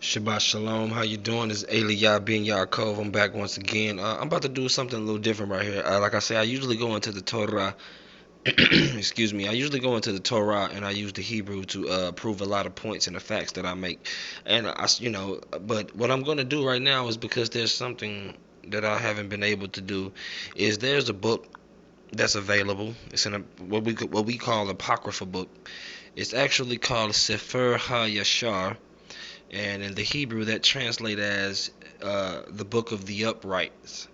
Shabbat Shalom, how you doing? This is Aliyah bin Yaakov. I'm back once again. I'm about to do something a little different right here. Like I say, I usually go into the Torah. Excuse me. I usually go into the Torah and I use the Hebrew to prove a lot of points and the facts that I make. But what I'm going to do right now is because there's something that I haven't been able to do. Is there's a book that's available. It's in what we call apocrypha book. It's actually called Sefer HaYashar, and in the Hebrew that translate as the book of the uprights,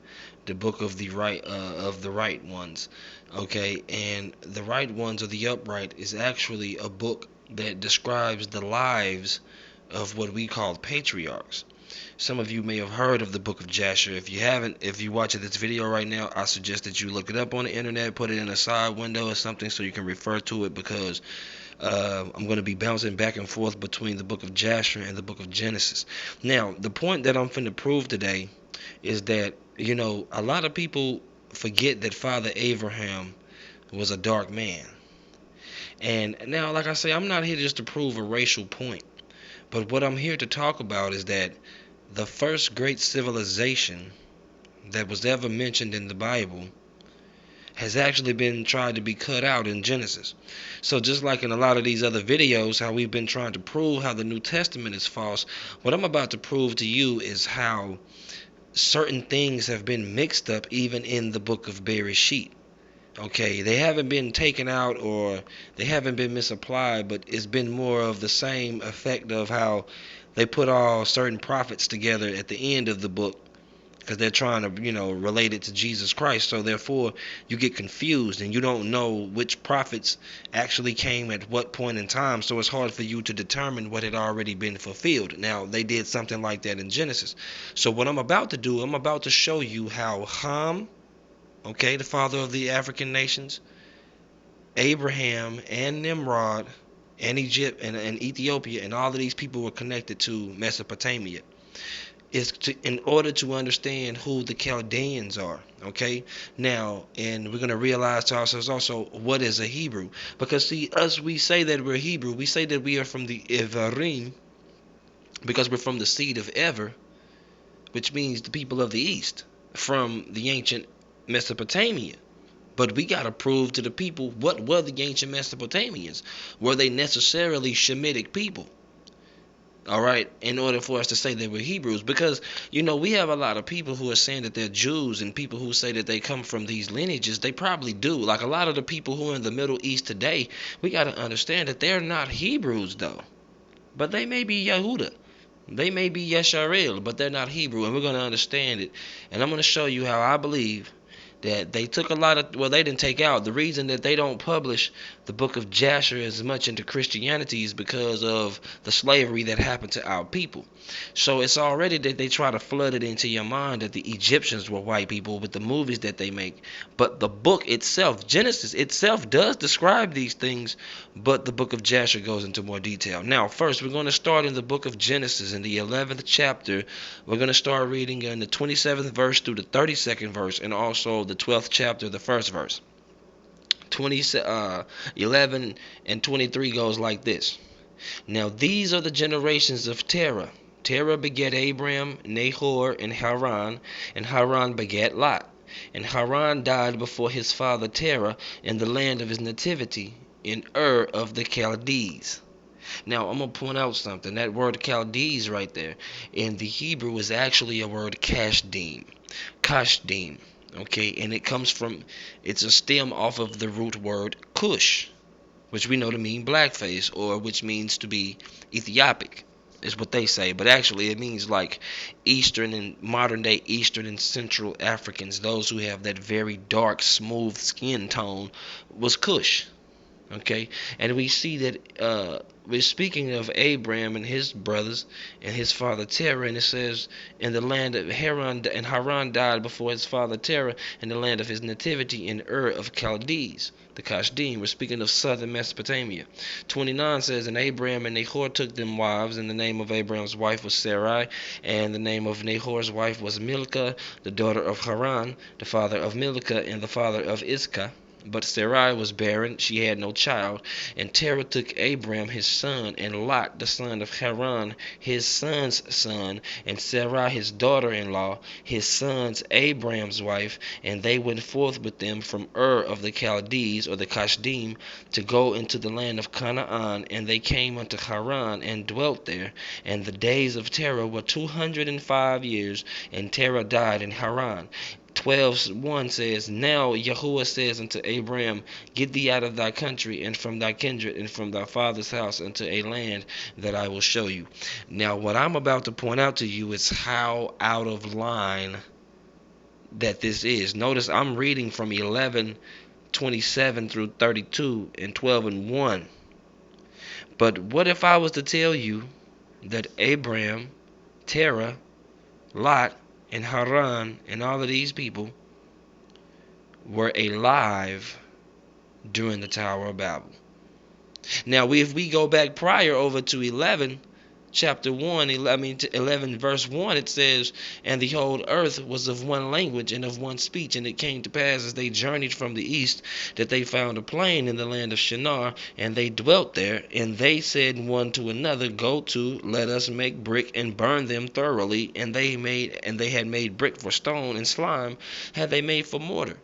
the book of the right ones. Okay, and the right ones or the upright is actually a book that describes the lives of what we call patriarchs. Some of you may have heard of the book of Jasher. If you haven't, if you're watching this video right now, I suggest that you look it up on the internet, put it in a side window or something so you can refer to it, because I'm going to be bouncing back and forth between the book of Jasher and the book of Genesis. Now, the point that I'm finna prove today is that, a lot of people forget that Father Abraham was a dark man. And now, like I say, I'm not here just to prove a racial point, but what I'm here to talk about is that the first great civilization that was ever mentioned in the Bible has actually been tried to be cut out in Genesis. So just like in a lot of these other videos, how we've been trying to prove how the New Testament is false, what I'm about to prove to you is how certain things have been mixed up even in the book of Bereshit. Okay, they haven't been taken out or they haven't been misapplied, but it's been more of the same effect of how they put all certain prophets together at the end of the book, because they're trying to, relate it to Jesus Christ. So therefore, you get confused and you don't know which prophets actually came at what point in time. So it's hard for you to determine what had already been fulfilled. Now, they did something like that in Genesis. So what I'm about to do, I'm about to show you how Ham, okay, the father of the African nations, Abraham and Nimrod and Egypt and Ethiopia and all of these people were connected to Mesopotamia, in order to understand who the Chaldeans are. Okay, now, and we're going to realize to ourselves also what is a Hebrew, because see, us, we say that we're Hebrew, we say that we are from the Evarim because we're from the seed of Ever, which means the people of the east, from the ancient Mesopotamia. But we got to prove to the people, what were the ancient Mesopotamians? Were they necessarily Shemitic people? All right, in order for us to say that we're Hebrews, because we have a lot of people who are saying that they're Jews, and people who say that they come from these lineages, they probably do. Like a lot of the people who are in the Middle East today, we got to understand that they're not Hebrews though, but they may be Yehuda, they may be Yesharel, but they're not Hebrew, and we're going to understand it. And I'm going to show you how I believe that they took a lot of, well, they didn't take out. The reason that they don't publish the book of Jasher as much into Christianity is because of the slavery that happened to our people. So it's already that they try to flood it into your mind that the Egyptians were white people with the movies that they make. But the book itself, Genesis itself, does describe these things, but the book of Jasher goes into more detail. Now, first, we're going to start in the book of Genesis in the 11th chapter. We're going to start reading in the 27th verse through the 32nd verse, and also the 12th chapter, the first verse. 11 and 23 goes like this. Now these are the generations of Terah. Terah begat Abram, Nahor, and Haran begat Lot. And Haran died before his father Terah in the land of his nativity, in Ur of the Chaldees. Now, I'm going to point out something. That word Chaldees right there in the Hebrew is actually a word Kashdim. Kashdim. Okay, and it's a stem off of the root word Cush, which we know to mean blackface, or which means to be Ethiopic, is what they say. But actually, it means like Eastern and modern day Eastern and Central Africans, those who have that very dark, smooth skin tone, was Cush. Okay, and we see that we're speaking of Abraham and his brothers and his father Terah, and it says in the land of Haran, and Haran died before his father Terah in the land of his nativity in Ur of Chaldees, the Kashdim. We're speaking of southern Mesopotamia. 29 says, and Abraham and Nahor took them wives, and the name of Abraham's wife was Sarai, and the name of Nahor's wife was Milcah, the daughter of Haran, the father of Milcah and the father of Iscah. But Sarai was barren, she had no child. And Terah took Abram his son, and Lot the son of Haran his son's son, and Sarai his daughter-in-law, his son's Abram's wife, and they went forth with them from Ur of the Chaldees, or the Kasdim, to go into the land of Canaan. And they came unto Haran, and dwelt there. And the days of Terah were 205 years, and Terah died in Haran. 12:1 says, Now Yahuwah says unto Abram, Get thee out of thy country, and from thy kindred, and from thy father's house, unto a land that I will show you. Now, what I'm about to point out to you is how out of line that this is. Notice I'm reading from 11:27 through 32 and 12:1. But what if I was to tell you that Abram, Terah, Lot, and Haran, and all of these people were alive during the Tower of Babel? Now, if we go back prior over to 11, chapter 1, 11 verse 1, it says, And the whole earth was of one language and of one speech. And it came to pass, as they journeyed from the east, that they found a plain in the land of Shinar, and they dwelt there. And they said one to another, Go to, let us make brick and burn them thoroughly. And they had made brick for stone, and slime had they made for mortar.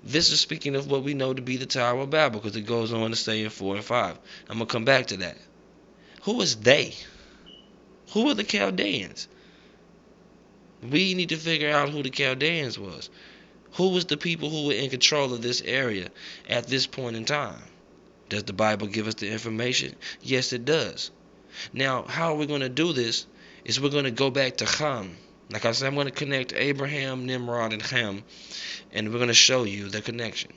This is speaking of what we know to be the Tower of Babel, because it goes on to say in 4 and 5. I'm going to come back to that. Who is they? Who are the Chaldeans? We need to figure out who the Chaldeans was. Who was the people who were in control of this area at this point in time? Does the Bible give us the information? Yes, it does. Now, how are we going to do this? Is we're going to go back to Ham. Like I said, I'm going to connect Abraham, Nimrod, and Ham, and we're going to show you the connection.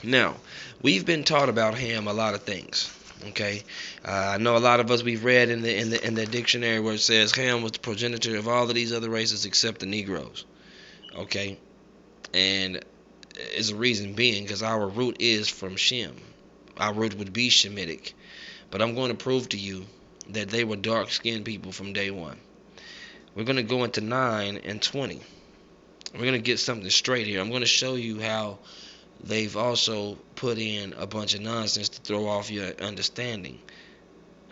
Now, we've been taught about Ham a lot of things. Okay, I know a lot of us, we've read in the dictionary where it says Ham was the progenitor of all of these other races except the Negroes. Okay, and is a reason being because our root is from Shem. Our root would be Shemitic, but I'm going to prove to you that they were dark-skinned people from day one. We're going to go into 9 and 20. We're going to get something straight here. I'm going to show you how they've also put in a bunch of nonsense to throw off your understanding.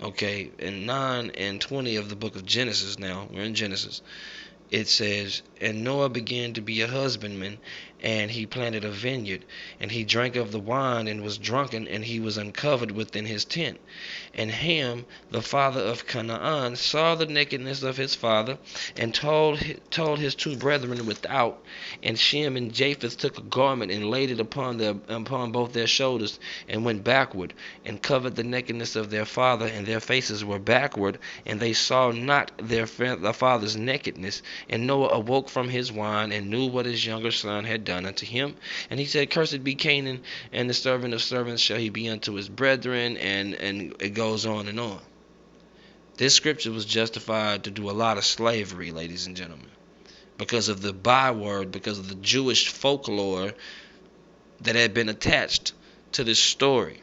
Okay, in 9 and 20 of the book of Genesis, now we're in Genesis, it says, And Noah began to be a husbandman, and he planted a vineyard, and he drank of the wine and was drunken, and he was uncovered within his tent. And Ham, the father of Canaan, saw the nakedness of his father, and told his two brethren without. And Shem and Japheth took a garment and laid it upon both their shoulders, and went backward, and covered the nakedness of their father, and their faces were backward, and they saw not their father's nakedness. And Noah awoke from his wine, and knew what his younger son had done unto him. And he said, Cursed be Canaan, and the servant of servants shall he be unto his brethren. And it goes on and on. This scripture was justified to do a lot of slavery, ladies and gentlemen, because of the byword, because of the Jewish folklore that had been attached to this story.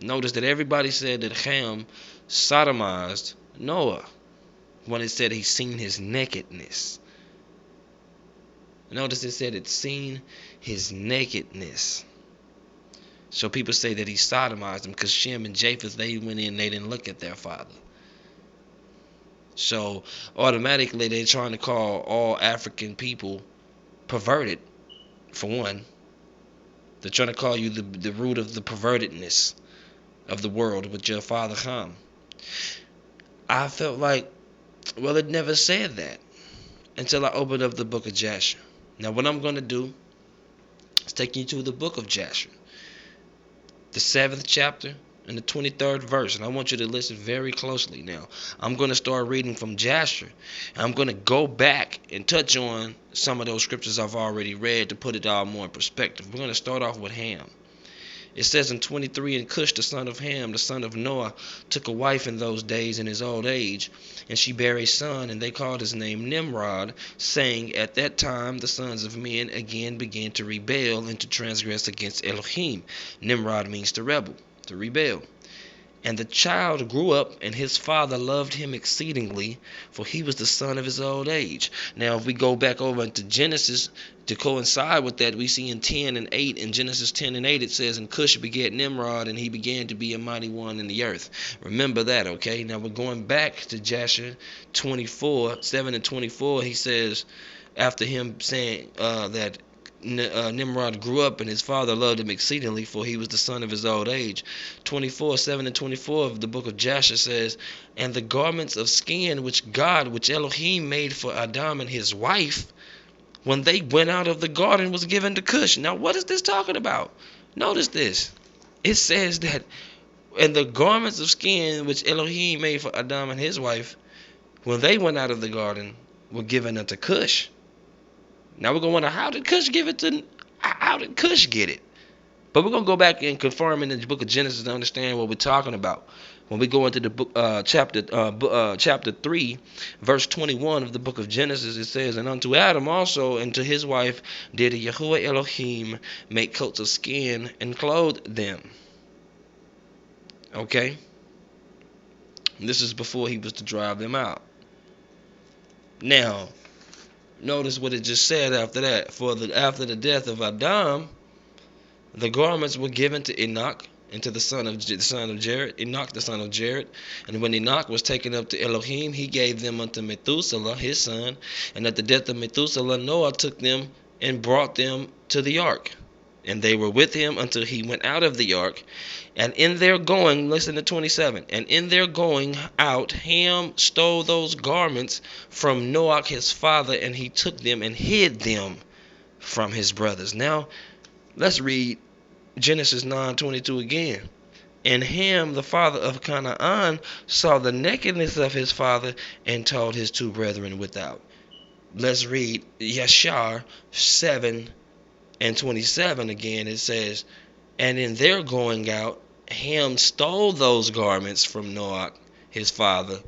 Notice that everybody said that Ham sodomized Noah when it said he seen his nakedness. Notice it said it seen his nakedness. So people say that he sodomized him because Shem and Japheth, they went in, they didn't look at their father. So automatically they're trying to call all African people perverted, for one. They're trying to call you the root of the pervertedness of the world with your father Ham. I felt like, well, it never said that until I opened up the book of Jasher. Now what I'm going to do is take you to the book of Jasher, the 7th chapter and the 23rd verse. And I want you to listen very closely now. I'm going to start reading from Jasher. And I'm going to go back and touch on some of those scriptures I've already read to put it all more in perspective. We're going to start off with Ham. It says in 23, And Cush, the son of Ham, the son of Noah, took a wife in those days in his old age, and she bare a son, and they called his name Nimrod, saying, At that time the sons of men again began to rebel and to transgress against Elohim. Nimrod means to rebel, to rebel. And the child grew up, and his father loved him exceedingly, for he was the son of his old age. Now, if we go back over into Genesis to coincide with that, we see in 10 and 8, in Genesis 10 and 8, it says, And Cush begat Nimrod, and he began to be a mighty one in the earth. Remember that, okay? Now, we're going back to Jasher 24, 7 and 24. He says, after him saying that Nimrod grew up, and his father loved him exceedingly, for he was the son of his old age. 24, 7 and 24 of the book of Jasher says, And the garments of skin which Elohim made for Adam and his wife, when they went out of the garden, was given to Cush. Now, what is this talking about? Notice this. It says that, and the garments of skin which Elohim made for Adam and his wife, when they went out of the garden, were given unto Cush. Now we're going to wonder, how did Cush get it? But we're going to go back and confirm in the book of Genesis to understand what we're talking about. When we go into the book, chapter 3, verse 21 of the book of Genesis, it says, And unto Adam also and to his wife did Yahuwah Elohim make coats of skin and clothe them. Okay? And this is before he was to drive them out. Now, notice what it just said after that. After the death of Adam, the garments were given to Enoch and to the son of Jared, Enoch the son of Jared. And when Enoch was taken up to Elohim, he gave them unto Methuselah his son. And at the death of Methuselah, Noah took them and brought them to the ark. And they were with him until he went out of the ark. And in their going, listen to 27, and in their going out, Ham stole those garments from Noah his father, and he took them and hid them from his brothers. Now, let's read Genesis 9:22 again. And Ham, the father of Canaan, saw the nakedness of his father and told his two brethren without. Let's read Yashar 7 and 27 again. It says, And in their going out, Ham stole those garments from Noah his father,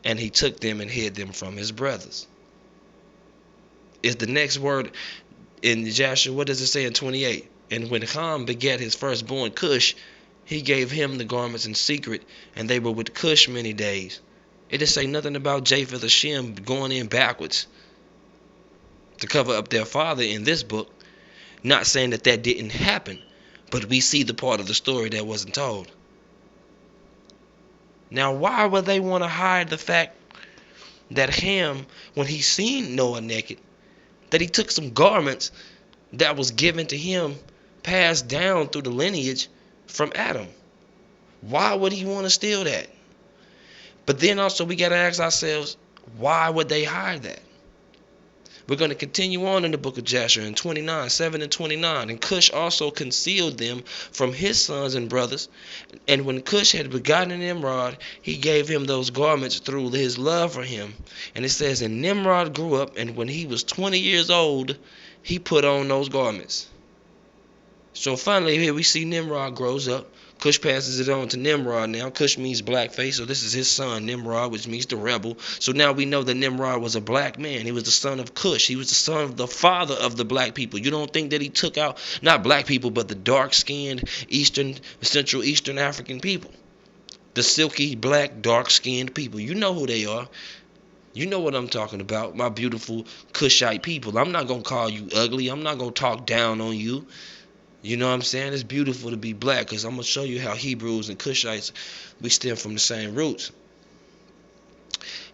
and he took them and hid them from his brothers. Is the next word in Joshua, what does it say in 28? And when Ham begat his firstborn Cush, he gave him the garments in secret, and they were with Cush many days. It doesn't say nothing about Japheth or Shem going in backwards to cover up their father in this book. Not saying that didn't happen, but we see the part of the story that wasn't told. Now, why would they want to hide the fact that Ham, when he seen Noah naked, that he took some garments that was given to him, passed down through the lineage from Adam? Why would he want to steal that? But then also we got to ask ourselves, why would they hide that? We're going to continue on in the book of Jasher in 29, 7 and 29. And Cush also concealed them from his sons and brothers. And when Cush had begotten Nimrod, he gave him those garments through his love for him. And it says, And Nimrod grew up, and when he was 20 years old, he put on those garments. So finally here we see Nimrod grows up. Cush passes it on to Nimrod now. Cush means blackface, so this is his son, Nimrod, which means the rebel. So now we know that Nimrod was a black man. He was the son of Cush. He was the son of the father of the black people. You don't think that he took out, not black people, but the dark-skinned Central Eastern African people. The silky, black, dark-skinned people. You know who they are. You know what I'm talking about, my beautiful Cushite people. I'm not going to call you ugly. I'm not going to talk down on you. You know what I'm saying? It's beautiful to be black, because I'm going to show you how Hebrews and Cushites, we stem from the same roots.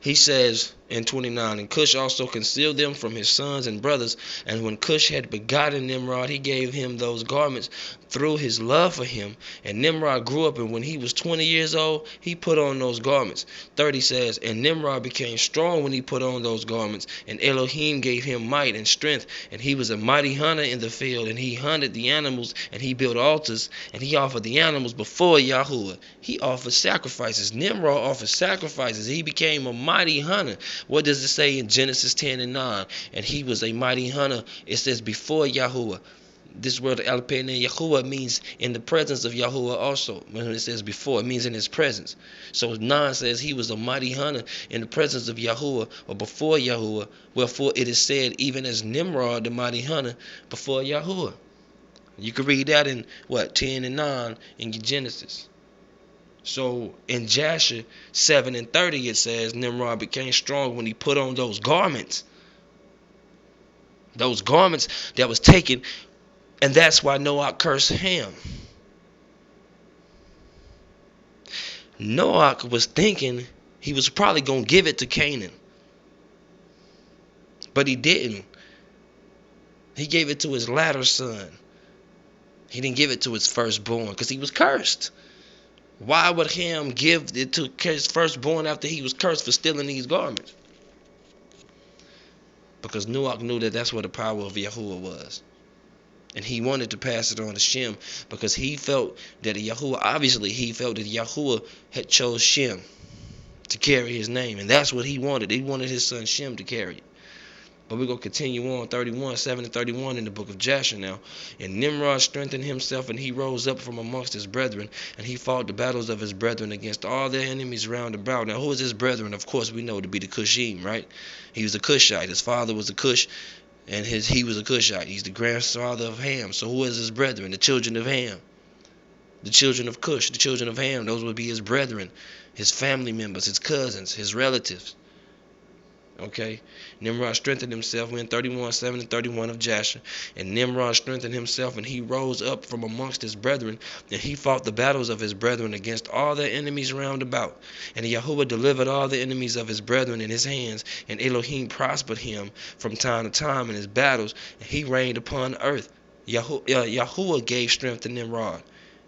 He says in 29, And Cush also concealed them from his sons and brothers. And when Cush had begotten Nimrod, he gave him those garments through his love for him. And Nimrod grew up, and when he was 20 years old, he put on those garments. 30 says, And Nimrod became strong when he put on those garments. And Elohim gave him might and strength. And he was a mighty hunter in the field. And he hunted the animals, and he built altars. And he offered the animals before Yahuwah. He offered sacrifices. Nimrod offered sacrifices. He became a mighty hunter. What does it say in Genesis 10 and 9? And he was a mighty hunter. It says before Yahuwah. This word Alpene Yahuwah means in the presence of Yahuwah also. When it says before, it means in his presence. So 9 says he was a mighty hunter in the presence of Yahuwah, or before Yahuwah. Wherefore it is said, even as Nimrod, the mighty hunter, before Yahuwah. You can read that in 10 and 9 in your Genesis. So in Jasher 7:30 it says Nimrod became strong when he put on those garments. Those garments that was taken, and that's why Noah cursed Ham. Noah was thinking he was probably going to give it to Canaan. But he didn't. He gave it to his latter son. He didn't give it to his firstborn because he was cursed. Why would Ham give it to his firstborn after he was cursed for stealing these garments? Because Noah knew that that's where the power of Yahuwah was. And he wanted to pass it on to Shem because he felt that Yahuwah, obviously he felt that Yahuwah had chose Shem to carry his name. And that's what he wanted. He wanted his son Shem to carry it. But we're going to continue on 7 and 31 in the book of Jasher now. And Nimrod strengthened himself, and he rose up from amongst his brethren, and he fought the battles of his brethren against all their enemies round about. Now, who is his brethren? Of course, we know to be the Cushim, right? He was a Cushite. His father was a Cush, and he was a Cushite. He's the grandfather of Ham. So who is his brethren? The children of Ham. The children of Cush, the children of Ham. Those would be his brethren, his family members, his cousins, his relatives. Okay, Nimrod strengthened himself. We're in 7 and 31 of Jasher. And Nimrod strengthened himself, and he rose up from amongst his brethren, and he fought the battles of his brethren against all their enemies round about. And Yahuwah delivered all the enemies of his brethren in his hands, and Elohim prospered him from time to time in his battles, and he reigned upon earth. Yahuwah gave strength to Nimrod.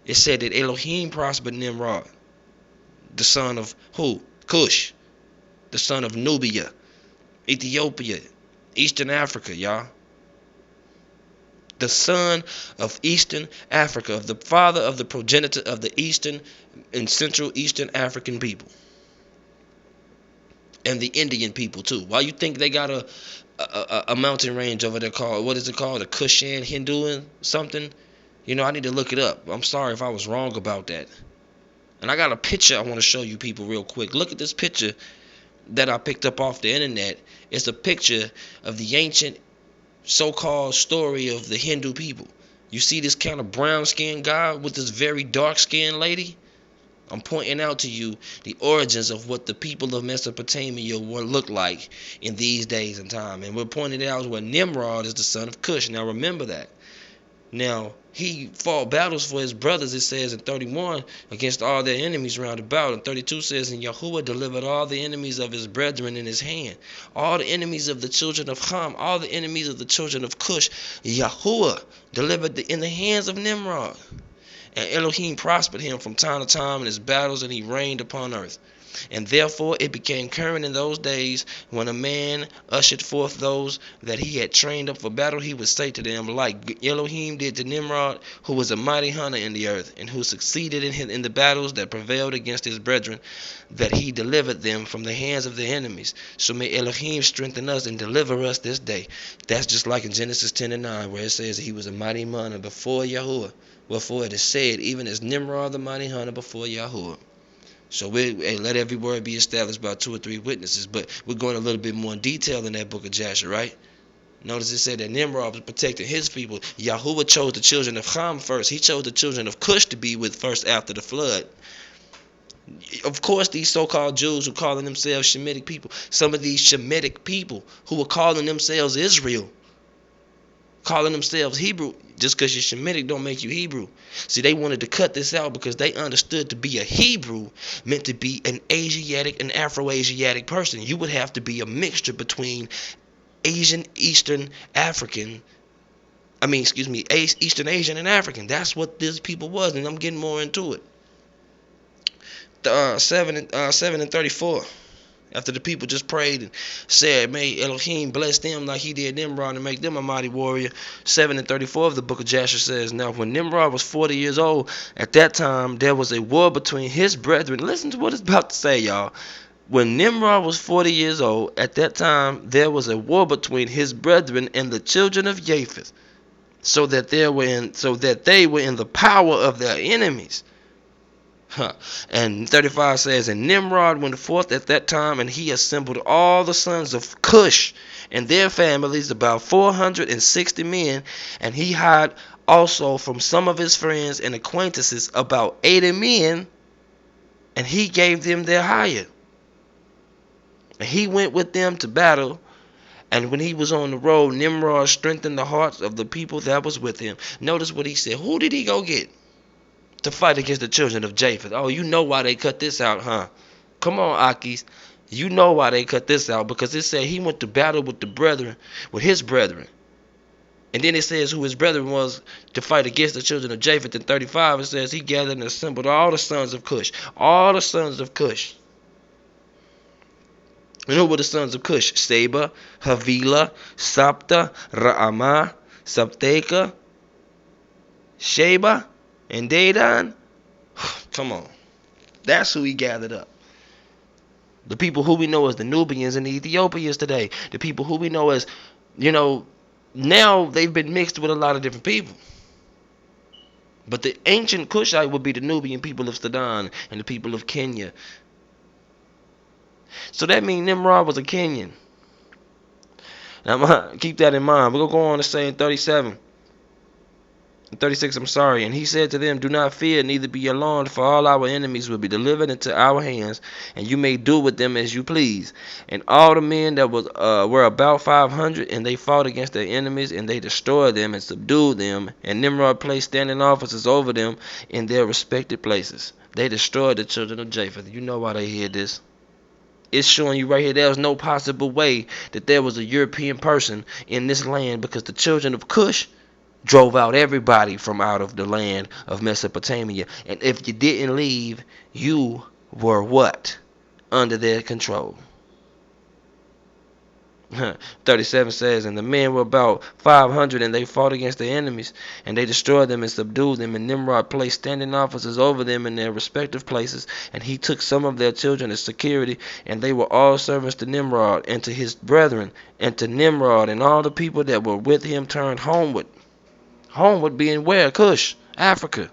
It said that Elohim prospered Nimrod, the son of who? Cush, the son of Nubia, Ethiopia, Eastern Africa, y'all. The son of Eastern Africa, of the father of the progenitor of the Eastern and Central Eastern African people. And the Indian people, too. Why you think they got a mountain range over there called, what is it called? A Kushan Hinduan something? You know, I need to look it up. I'm sorry if I was wrong about that. And I got a picture I want to show you people real quick. Look at this picture that I picked up off the internet. It's a picture of the ancient so-called story of the Hindu people. You see this kind of brown-skinned guy with this very dark-skinned lady? I'm pointing out to you the origins of what the people of Mesopotamia will look like in these days and time. And we're pointing out where Nimrod is the son of Cush. Now remember that. Now, he fought battles for his brothers, it says in 31, against all their enemies round about. And 32 says, and Yahuwah delivered all the enemies of his brethren in his hand. All the enemies of the children of Ham, all the enemies of the children of Cush, Yahuwah delivered in the hands of Nimrod. And Elohim prospered him from time to time in his battles, and he reigned upon earth. And therefore it became current in those days, when a man ushered forth those that he had trained up for battle, he would say to them, like Elohim did to Nimrod, who was a mighty hunter in the earth, and who succeeded in the battles that prevailed against his brethren, that he delivered them from the hands of their enemies. So may Elohim strengthen us and deliver us this day. That's just like in Genesis 10 and 9, where it says he was a mighty hunter before Yahuwah. Wherefore it is said, even as Nimrod the mighty hunter before Yahuwah. So let every word be established by 2 or 3 witnesses. But we're going a little bit more in detail in that book of Jasher, right? Notice it said that Nimrod was protecting his people. Yahuwah chose the children of Ham first. He chose the children of Cush to be with first after the flood. Of course, these so-called Jews who calling themselves Shemitic people, some of these Shemitic people who were calling themselves Israel, calling themselves Hebrew, just because you're Shemitic don't make you Hebrew. See, they wanted to cut this out because they understood to be a Hebrew meant to be an Asiatic and Afro-Asiatic person. You would have to be a mixture between Eastern Asian, and African. That's what these people was, and I'm getting more into it. 7 and 34. After the people just prayed and said, may Elohim bless them like he did Nimrod and make them a mighty warrior. 7 and 34 of the book of Jasher says, now when Nimrod was 40 years old, at that time there was a war between his brethren. Listen to what it's about to say, y'all. When Nimrod was 40 years old, at that time there was a war between his brethren and the children of Japheth, so that they were in the power of their enemies. And 35 says, and Nimrod went forth at that time, and he assembled all the sons of Cush and their families, about 460 men, and he hired also from some of his friends and acquaintances about 80 men and he gave them their hire. And he went with them to battle. And when he was on the road, Nimrod strengthened the hearts of the people that was with him. Notice what he said. Who did he go get to fight against the children of Japheth? Oh, you know why they cut this out, huh? Come on, Akis. You know why they cut this out. Because it said he went to battle with the brethren, with his brethren. And then it says who his brethren was to fight against the children of Japheth. In 35, it says he gathered and assembled all the sons of Cush. All the sons of Cush. And who were the sons of Cush? Seba, Havilah, Sapta, Ra'amah, Sapteka, Sheba, and Dedan. Come on. That's who he gathered up. The people who we know as the Nubians and the Ethiopians today. The people who we know as, now they've been mixed with a lot of different people. But the ancient Cushite would be the Nubian people of Sudan and the people of Kenya. So that means Nimrod was a Kenyan. Now keep that in mind. We're going to go on to say in 36, and he said to them, do not fear, neither be alarmed, for all our enemies will be delivered into our hands, and you may do with them as you please. And all the men that were about 500, and they fought against their enemies, and they destroyed them and subdued them. And Nimrod placed standing officers over them in their respective places. They destroyed the children of Japheth. You know why they hear this. It's showing you right here there was no possible way that there was a European person in this land, because the children of Cush drove out everybody from out of the land of Mesopotamia. And if you didn't leave, you were what? Under their control. 37 says, and the men were about 500, and they fought against their enemies, and they destroyed them and subdued them. And Nimrod placed standing officers over them in their respective places, and he took some of their children as security, and they were all servants to Nimrod and to his brethren, and to Nimrod and all the people that were with him turned homeward. Homeward being where? Cush, Africa.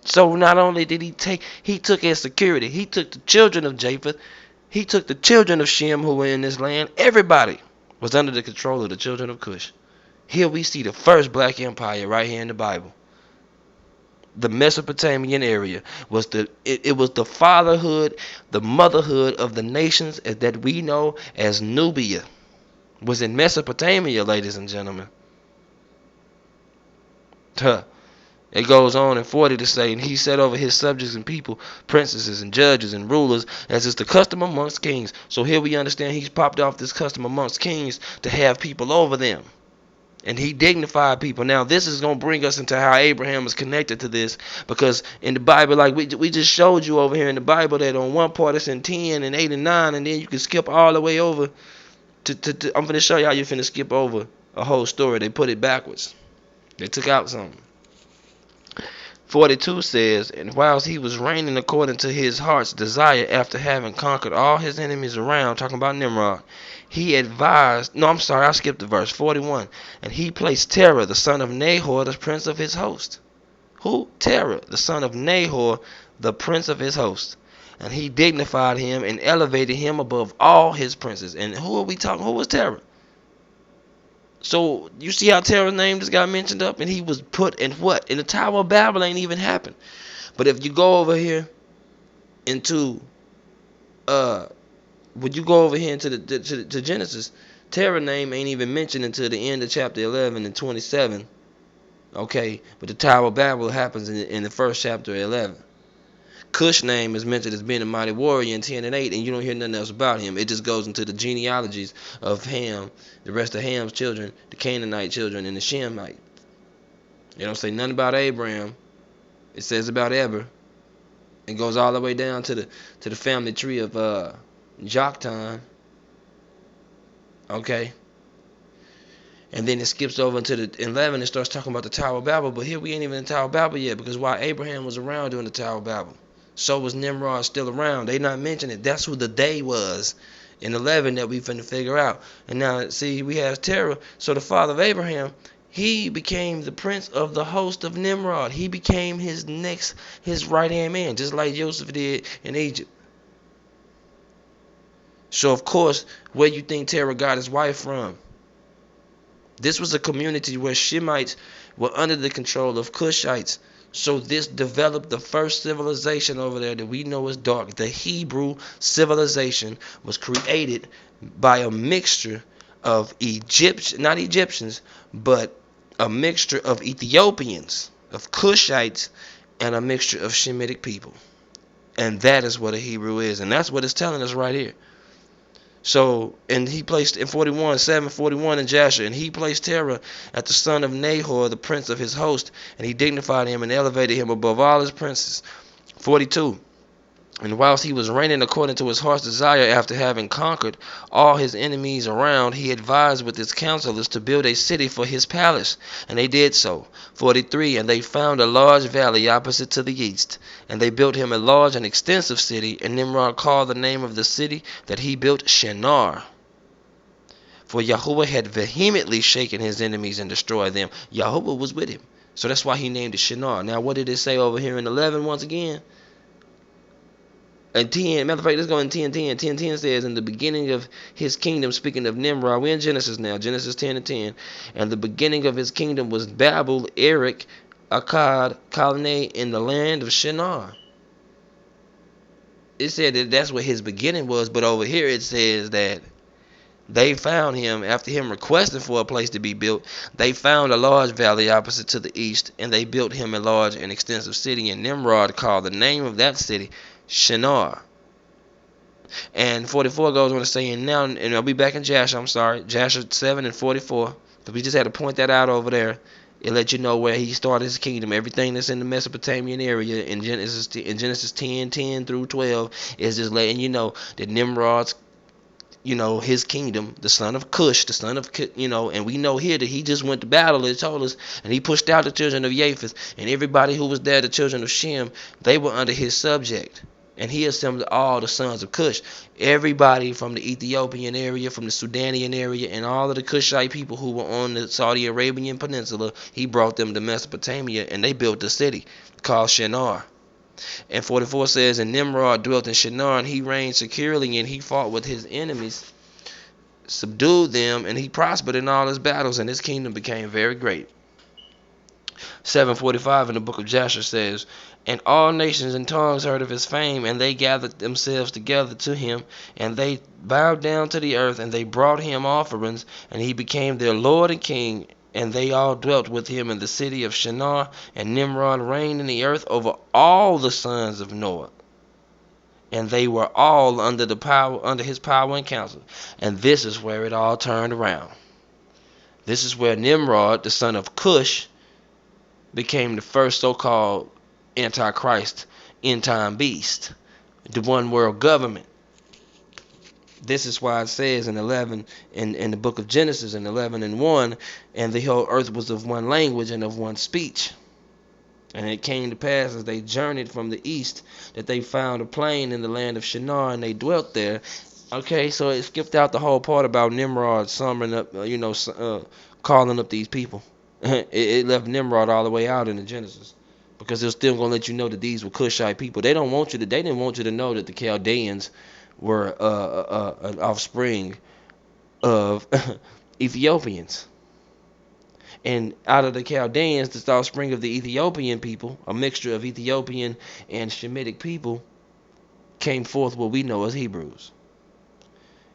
So not only did he took as security, he took the children of Japheth, he took the children of Shem who were in this land. Everybody was under the control of the children of Cush. Here we see the first black empire right here in the Bible. The Mesopotamian area was it was the fatherhood, the motherhood of the nations that we know as Nubia. Was in Mesopotamia, ladies and gentlemen. It goes on in 40 to say, and he set over his subjects and people, princesses and judges and rulers, as is the custom amongst kings. So here we understand he's popped off this custom amongst kings to have people over them. And he dignified people. Now this is going to bring us into how Abraham is connected to this, because in the Bible, like we just showed you over here in the Bible, that on one part it's in 10 and 8 and 9, and then you can skip all the way over to I'm going to show you how you're finna skip over a whole story. They put it backwards. They took out something. 42 says, and whilst he was reigning according to his heart's desire, after having conquered all his enemies around, talking about Nimrod, he advised, no, I'm sorry, I skipped the verse, 41, and he placed Terah, the son of Nahor, the prince of his host. Who? Terah, the son of Nahor, the prince of his host. And he dignified him and elevated him above all his princes. And who are we talking? Who was Terah? So you see how Terah's name just got mentioned up, and he was put in what? In the Tower of Babel. Ain't even happened. But if you go over here into when you go over here into to Genesis, Terah's name ain't even mentioned until the end of chapter 11 and 27. Okay, but the Tower of Babel happens in the first chapter of 11. Cush's name is mentioned as being a mighty warrior in 10 and 8, and you don't hear nothing else about him. It just goes into the genealogies of Ham, the rest of Ham's children, the Canaanite children, and the Shemite. They don't say nothing about Abraham. It says about Eber. It goes all the way down to the family tree of Joktan. Okay. And then it skips over into the 11 and starts talking about the Tower of Babel. But here we ain't even in the Tower of Babel yet, because while Abraham was around during the Tower of Babel, so was Nimrod still around. They not mentioning it. That's who the day was in 11 that we finna figure out. And now, see, we have Terah. So the father of Abraham, he became the prince of the host of Nimrod. He became his right-hand man, just like Joseph did in Egypt. So, of course, where you think Terah got his wife from? This was a community where Shemites were under the control of Cushites. So this developed the first civilization over there that we know as dark. The Hebrew civilization was created by a mixture of not Egyptians, but a mixture of Ethiopians, of Cushites, and a mixture of Shemitic people. And that is what a Hebrew is. And that's what it's telling us right here. So, and he placed in 741 in Jasher, and he placed terror at the son of Nahor, the prince of his host, and he dignified him and elevated him above all his princes. 42. And whilst he was reigning according to his heart's desire, after having conquered all his enemies around, he advised with his counselors to build a city for his palace, and they did so. 43. And they found a large valley opposite to the east, and they built him a large and extensive city, and Nimrod called the name of the city that he built Shinar. For Yahuwah had vehemently shaken his enemies and destroyed them. Yahuwah was with him. So that's why he named it Shinar. Now what did it say over here in 11 once again? And 10, matter of fact, let's go in 10:10. 10:10 says, in the beginning of his kingdom, speaking of Nimrod, we're in Genesis now, Genesis 10:10. And the beginning of his kingdom was Babel, Erech, Akkad, Calneh, in the land of Shinar. It said that that's what his beginning was, but over here it says that they found him, after him requesting for a place to be built, they found a large valley opposite to the east, and they built him a large and extensive city, and Nimrod called the name of that city Shinar. And 44 goes on to say, and now, and I'll be back in Jasher, Jasher 7 and 44, but we just had to point that out over there. It let you know where he started his kingdom. Everything that's in the Mesopotamian area in Genesis 10:10 through 12 is just letting you know that Nimrod's, his kingdom, the son of Cush, the son of, and we know here that he just went to battle, it told us, and he pushed out the children of Japheth, and everybody who was there, the children of Shem, they were under his subject. And he assembled all the sons of Cush. Everybody from the Ethiopian area, from the Sudanian area, and all of the Cushite people who were on the Saudi Arabian peninsula, he brought them to Mesopotamia, and they built a city called Shinar. And 44 says, and Nimrod dwelt in Shinar, and he reigned securely, and he fought with his enemies, subdued them, and he prospered in all his battles, and his kingdom became very great. 7:45 in the book of Jasher says, and all nations and tongues heard of his fame, and they gathered themselves together to him, and they bowed down to the earth, and they brought him offerings, and he became their Lord and King, and they all dwelt with him in the city of Shinar, and Nimrod reigned in the earth over all the sons of Noah, and they were all under his power and counsel. And this is where it all turned around. This is where Nimrod, the son of Cush, became the first so-called Antichrist, end-time beast, the one world government. This is why it says in 11 in the book of Genesis in 11:1, and the whole earth was of one language and of one speech. And it came to pass as they journeyed from the east that they found a plain in the land of Shinar, and they dwelt there. Okay, so it skipped out the whole part about Nimrod summoning up, calling up these people. It left Nimrod all the way out in the Genesis, because it's still gonna let you know that these were Cushite people. They didn't want you to know that the Chaldeans were an offspring of Ethiopians, and out of the Chaldeans, the offspring of the Ethiopian people, a mixture of Ethiopian and Shemitic people, came forth what we know as Hebrews.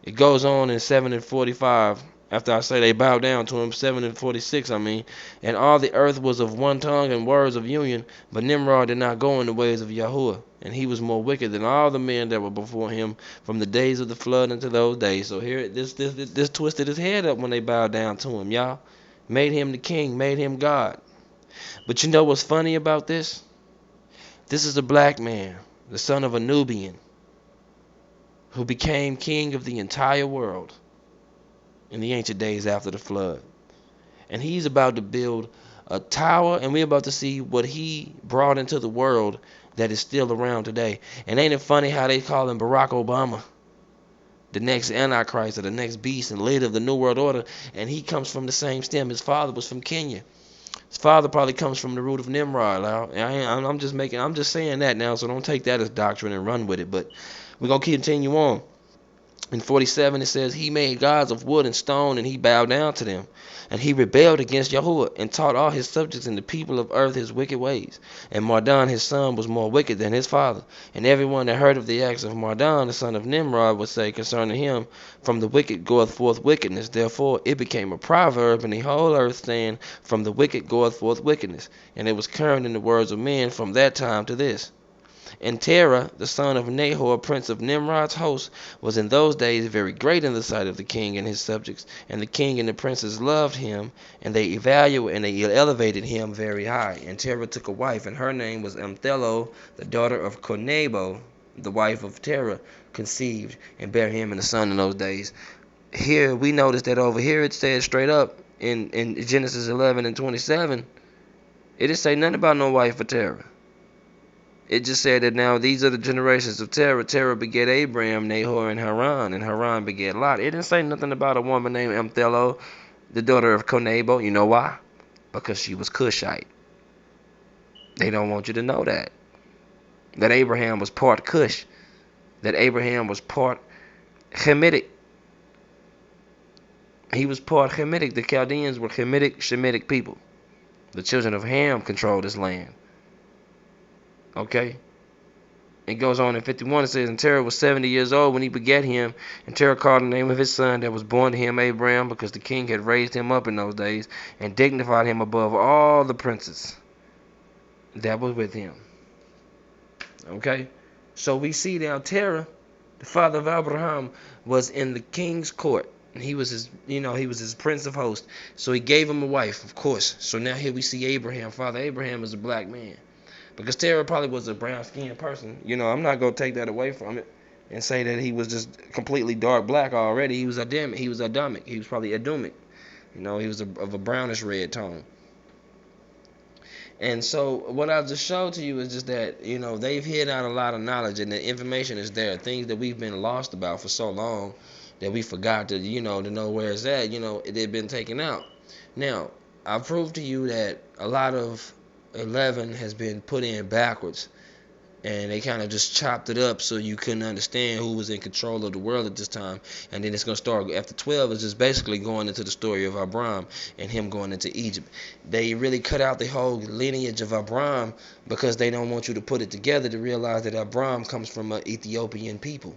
It goes on in 7:45. After I say they bowed down to him, 7:46, and all the earth was of one tongue and words of union, but Nimrod did not go in the ways of Yahuwah, and he was more wicked than all the men that were before him from the days of the flood unto those days. So here, this twisted his head up when they bowed down to him, y'all. Made him the king, made him God. But you know what's funny about this? This is a black man, the son of a Nubian, who became king of the entire world in the ancient days after the flood. And he's about to build a tower, and we're about to see what he brought into the world that is still around today. And ain't it funny how they call him Barack Obama, the next Antichrist or the next beast and leader of the New World Order, and he comes from the same stem. His father was from Kenya. His father probably comes from the root of Nimrod. I'm just saying that now, so don't take that as doctrine and run with it. But we're gonna continue on. In 47 it says, he made gods of wood and stone, and he bowed down to them. And he rebelled against Yahuwah, and taught all his subjects and the people of earth his wicked ways. And Mardan his son was more wicked than his father. And everyone that heard of the acts of Mardan the son of Nimrod would say concerning him, from the wicked goeth forth wickedness. Therefore it became a proverb in the whole earth, saying, from the wicked goeth forth wickedness. And it was current in the words of men from that time to this. And Terah, the son of Nahor, prince of Nimrod's host, was in those days very great in the sight of the king and his subjects. And the king and the princes loved him, and they elevated him very high. And Terah took a wife, and her name was Amthelo, the daughter of Cornebo, the wife of Terah, conceived and bare him and a son in those days. Here we notice that over here it says straight up in Genesis 11 and 27, it didn't say nothing about no wife for Terah. It just said that now these are the generations of Terah. Terah begat Abraham, Nahor, and Haran begat Lot. It didn't say nothing about a woman named Amthelo, the daughter of Conebo. You know why? Because she was Cushite. They don't want you to know that. That Abraham was part Cush. That Abraham was part Hamitic. He was part Hamitic. The Chaldeans were Shemitic people. The children of Ham controlled this land. Okay? It goes on in 51, it says, and Terah was 70 years old when he begat him, and Terah called the name of his son that was born to him Abraham, because the king had raised him up in those days, and dignified him above all the princes that was with him. Okay? So we see now Terah, the father of Abraham, was in the king's court. And he was his prince of hosts. So he gave him a wife, of course. So now here we see Abraham. Father Abraham is a black man. Because Terah probably was a brown-skinned person. I'm not going to take that away from it and say that he was just completely dark black already. He was Adamic. He was Adamic. He was probably Edomic. He was of a brownish red tone. And so what I just showed to you is just that, they've hid out a lot of knowledge, and the information is there. Things that we've been lost about for so long that we forgot to, to know where it's at. It had been taken out. Now, I've proved to you that a lot of 11 has been put in backwards, and they kind of just chopped it up so you couldn't understand who was in control of the world at this time. And then it's going to start after 12 is just basically going into the story of Abraham and him going into Egypt. They really cut out the whole lineage of Abraham because they don't want you to put it together to realize that Abraham comes from an Ethiopian people.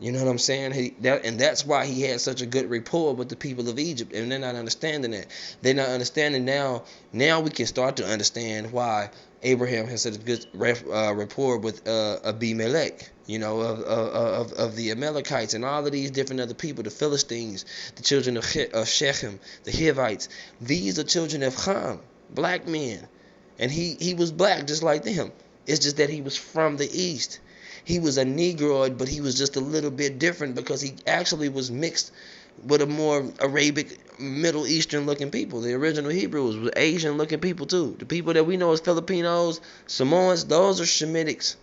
You know what I'm saying? And that's why he had such a good rapport with the people of Egypt. And they're not understanding that. They're not understanding now. Now we can start to understand why Abraham has such a good rapport with Abimelech, of the Amalekites and all of these different other people, the Philistines, the children of Shechem, the Hivites. These are children of Ham, black men. And he was black just like them. It's just that he was from the East. He was a Negroid, but he was just a little bit different because he actually was mixed with a more Arabic, Middle Eastern looking people. The original Hebrews were Asian looking people too. The people that we know as Filipinos, Samoans, those are Shemitics.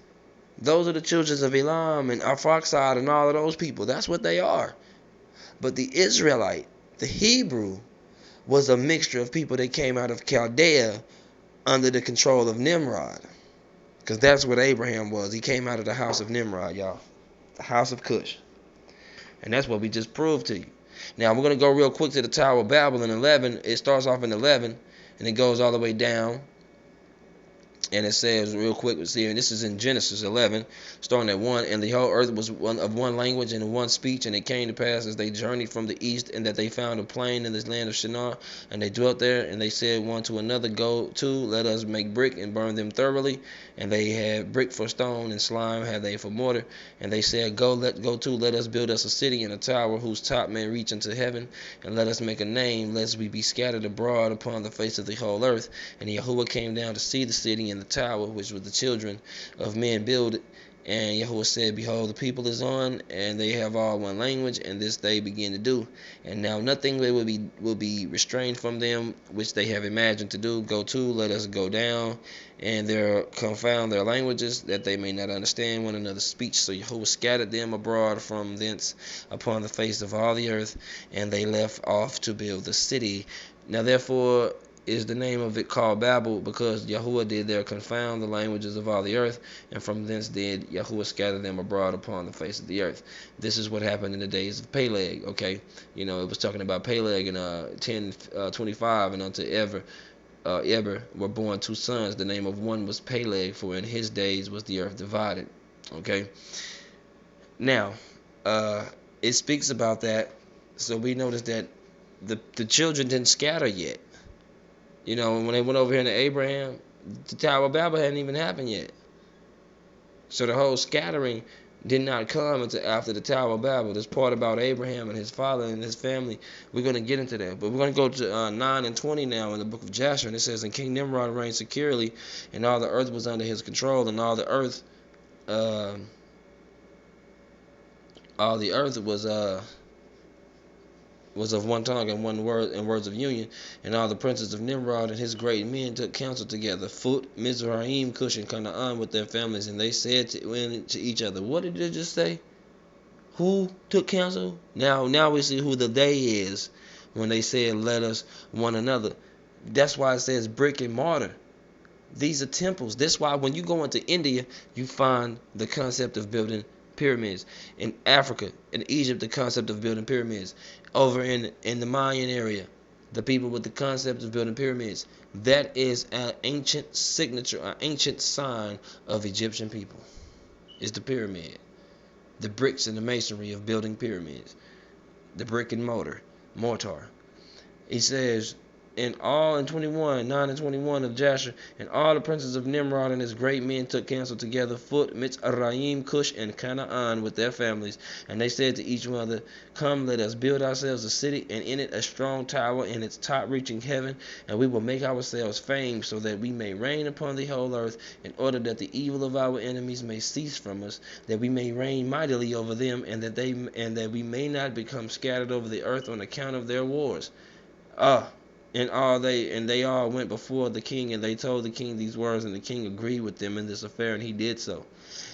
Those are the children of Elam and Arphaxad and all of those people. That's what they are. But the Israelite, the Hebrew, was a mixture of people that came out of Chaldea under the control of Nimrod. Because that's what Abraham was. He came out of the house of Nimrod, y'all. The house of Cush. And that's what we just proved to you. Now, we're going to go real quick to the Tower of Babel in 11. It starts off in 11, and it goes all the way down. And it says real quick, and this is in Genesis 11, starting at 1, and the whole earth was of one language and one speech, and it came to pass as they journeyed from the east, and that they found a plain in this land of Shinar, and they dwelt there, and they said one to another, go to, let us make brick and burn them thoroughly. And they had brick for stone, and slime had they for mortar. And they said, let us build us a city and a tower whose top may reach into heaven, and let us make a name, lest we be scattered abroad upon the face of the whole earth. And Yahuwah came down to see the city and the tower which was the children of men builded. And Yahuwah said, behold, the people is on, and they have all one language, and this they begin to do. And now nothing will be restrained from them, which they have imagined to do. Go to, let us go down, and there confound their languages, that they may not understand one another's speech. So Yahuwah scattered them abroad from thence upon the face of all the earth, and they left off to build the city. Now therefore, is the name of it called Babel, because Yahuwah did there confound the languages of all the earth, and from thence did Yahuwah scatter them abroad upon the face of the earth. This is what happened in the days of Peleg. Okay, it was talking about Peleg in 10:25, and unto Eber were born two sons. The name of one was Peleg, for in his days was the earth divided. Okay, now it speaks about that, so we notice that the children didn't scatter yet. When they went over here to Abraham, the Tower of Babel hadn't even happened yet. So the whole scattering did not come until after the Tower of Babel. This part about Abraham and his father and his family, we're going to get into that. But we're going to go to 9 and 20 now in the book of Jasher. And it says, and King Nimrod reigned securely, and all the earth was under his control, and all the earth was of one tongue and one word and words of union, and all the princes of Nimrod and his great men took counsel together, Phut, Mizraim, Cush, and Canaan with their families, and they said to each other, what did it just say? Who took counsel? Now we see who the they is when they said, let us one another. That's why it says brick and mortar. These are temples. That's why when you go into India, you find the concept of building pyramids. In Africa, in Egypt, the concept of building pyramids. Over in the Mayan area, the people with the concept of building pyramids. That is an ancient signature, an ancient sign of Egyptian people. Is the pyramid. The bricks and the masonry of building pyramids. The brick and mortar. He says, in 21, 9 and 21 of Jasher, and all the princes of Nimrod and his great men took counsel together, Phut, Mitzrayim, Cush, and Canaan with their families. And they said to each other, come, let us build ourselves a city, and in it a strong tower, in its top reaching heaven, and we will make ourselves famed, so that we may reign upon the whole earth, in order that the evil of our enemies may cease from us, that we may reign mightily over them, and that we may not become scattered over the earth on account of their wars. And they all went before the king, and they told the king these words, and the king agreed with them in this affair, and he did so.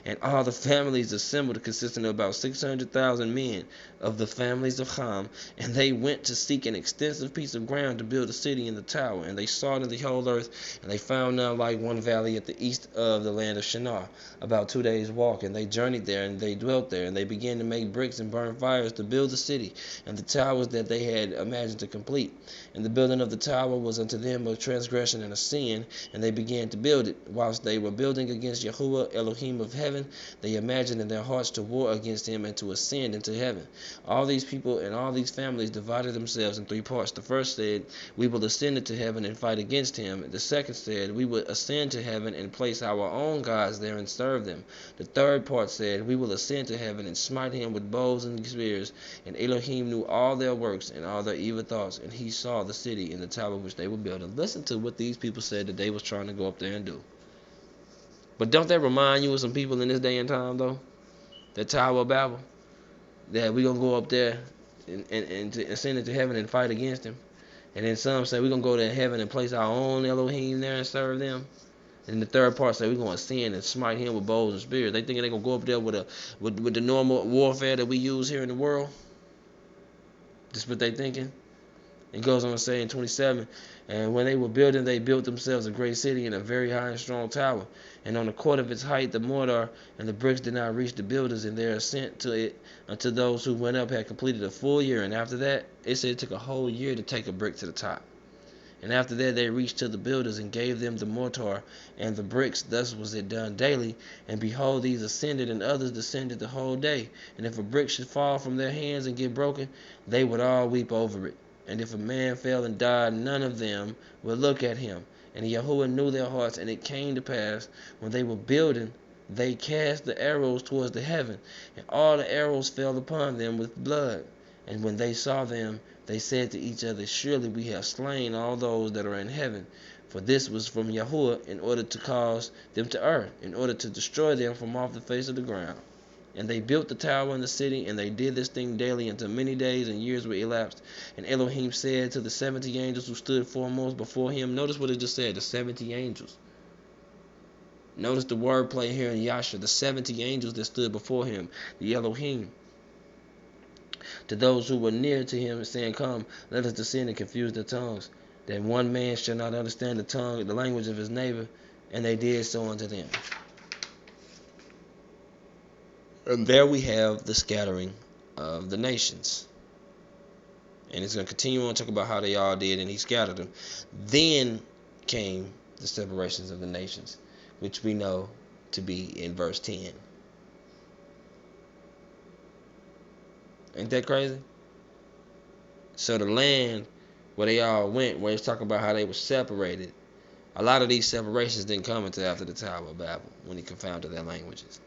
And all the families assembled, consisting of about 600,000 men of the families of Ham, and they went to seek an extensive piece of ground to build a city in the tower. And they sought in the whole earth, and they found none like one valley at the east of the land of Shinar, about 2 days' walk. And they journeyed there, and they dwelt there, and they began to make bricks and burn fires to build the city, and the towers that they had imagined to complete. And the building of the tower was unto them a transgression and a sin, and they began to build it. Whilst they were building against Yahuwah, Elohim of heaven, they imagined in their hearts to war against him and to ascend into heaven. All these people and all these families divided themselves in three parts. The first said, we will ascend into heaven and fight against him. The second said, we will ascend to heaven and place our own gods there and serve them. The third part said, we will ascend to heaven and smite him with bows and spears. And Elohim knew all their works and all their evil thoughts, and he saw the city and the tower which they were building. Listen to what these people said that they was trying to go up there and do. But don't that remind you of some people in this day and time, though? That Tower of Babel? That we're going to go up there and ascend into heaven and fight against him. And then some say we're going to go to heaven and place our own Elohim there and serve them. And the third part say we're going to ascend and smite him with bows and spears. They thinking they're going to go up there with the normal warfare that we use here in the world. That's what they thinking. It goes on to say in 27, and when they were building, they built themselves a great city and a very high and strong tower. And on the court of its height, the mortar and the bricks did not reach the builders, and their ascent to it unto those who went up had completed a full year. And after that, it said it took a whole year to take a brick to the top. And after that, they reached to the builders and gave them the mortar and the bricks. Thus was it done daily. And behold, these ascended, and others descended the whole day. And if a brick should fall from their hands and get broken, they would all weep over it. And if a man fell and died, none of them would look at him. And Yahuwah knew their hearts, and it came to pass, when they were building, they cast the arrows towards the heaven, and all the arrows fell upon them with blood. And when they saw them, they said to each other, surely we have slain all those that are in heaven. For this was from Yahuwah, in order to cause them to err, in order to destroy them from off the face of the ground. And they built the tower in the city, and they did this thing daily until many days and years were elapsed. And Elohim said to the 70 angels who stood foremost before him, notice what it just said, the 70 angels. Notice the wordplay here in Yasha, the 70 angels that stood before him, the Elohim. To those who were near to him, saying, come, let us descend and confuse their tongues. that one man shall not understand the language of his neighbor, and they did so unto them. And there we have the scattering of the nations. And it's going to continue on to talk about how they all did, and he scattered them. Then came the separations of the nations, which we know to be in verse 10. Ain't that crazy? So the land where they all went, where it's talking about how they were separated, a lot of these separations didn't come until after the Tower of Babel, when he confounded their languages.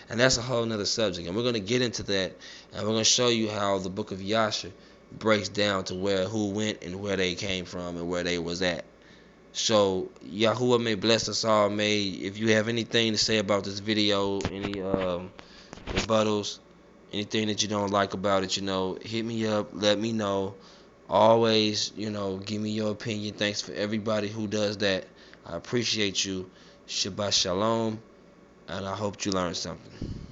And that's a whole nother subject. And we're going to get into that. And we're going to show you how the book of Yasher breaks down to who went and where they came from and where they was at. So Yahuwah may bless us all. If you have anything to say about this video, any rebuttals, anything that you don't like about it, hit me up, let me know. Always, give me your opinion. Thanks for everybody who does that. I appreciate you. Shabbat Shalom. And I hope you learned something.